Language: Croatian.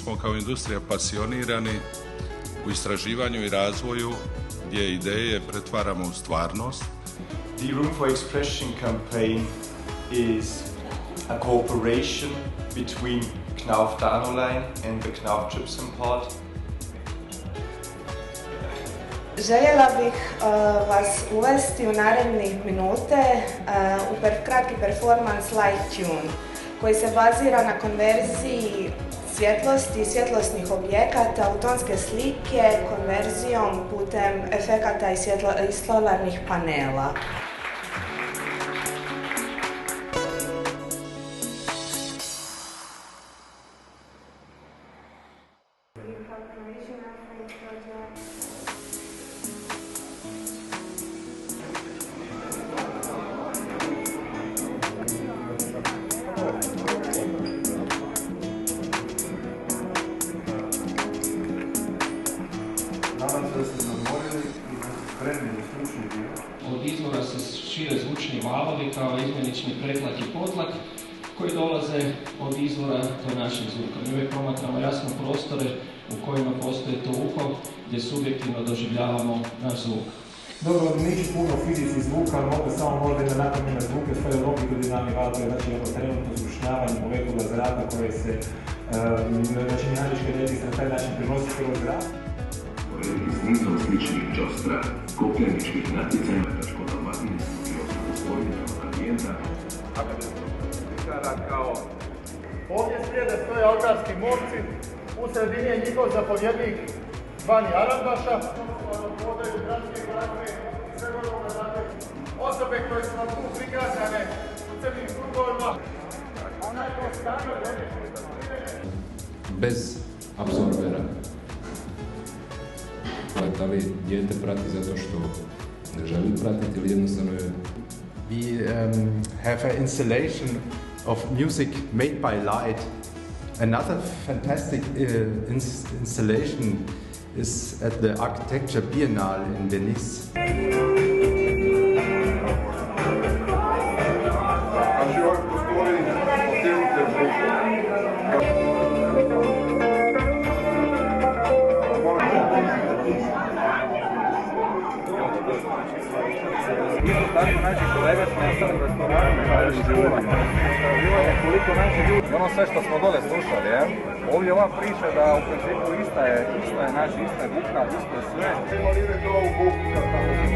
smo kao industrija pasionirani u istraživanju i razvoju gdje ideje pretvaramo u stvarnost. The Room for Expression campaign is a cooperation between Knauf and the Knauf Gypsum Pod. Željela bih vas uvesti u narednih minute u kratki performans Light Tune, koji se bazira na konverziji svjetlosti i svjetlosnih objekata u tonske slike konverzijom putem efekata i solarnih panela. Od izvora se šire zvučni valovi kao izmjenični pretlak i potlak koji dolaze od izvora do našeg zvuka. Mi uvijek promatramo jasno prostore u kojima postoje to uho gdje subjektivno doživljavamo naš zvuk. Dobro, neću puno o fizici zvuka, ali mogu samo možda da napravimo zvuke svoje longitudinalni valovi, znači ovo trenutno zvučnjavanje molekula zraka koje se, znači mehaničke energije na taj način prenosi kroz zrak. S nizom sličnih čostra, kopljeničkih natjecanja, tačko-dalmatinskog i osnovoslovnjenog ambijenta. Akademskog slikara kao... Ovdje slijede stoje alkarski momci, u sredini je njihov zapovjednik zvani Arambaša. Vodaju gradske glazbe i sve vrlo osobe koje su vam tu prikazane u crnim krugovima. Bez apsorbera. Da li dijete prati zato što ne želi pratiti ili jednostavno je... We have an installation of music made by light. Another fantastic installation is at the Architecture Biennale in Venice. Isto tako naši kolega smo ostali u restoranima i školama. Istraživanje koliko naši ljudi, ono sve što smo dole slušali, ovdje ova priča da u principu ista je naša ista bukna, isto je sve. Čemo li ide to u buknu kad tamo se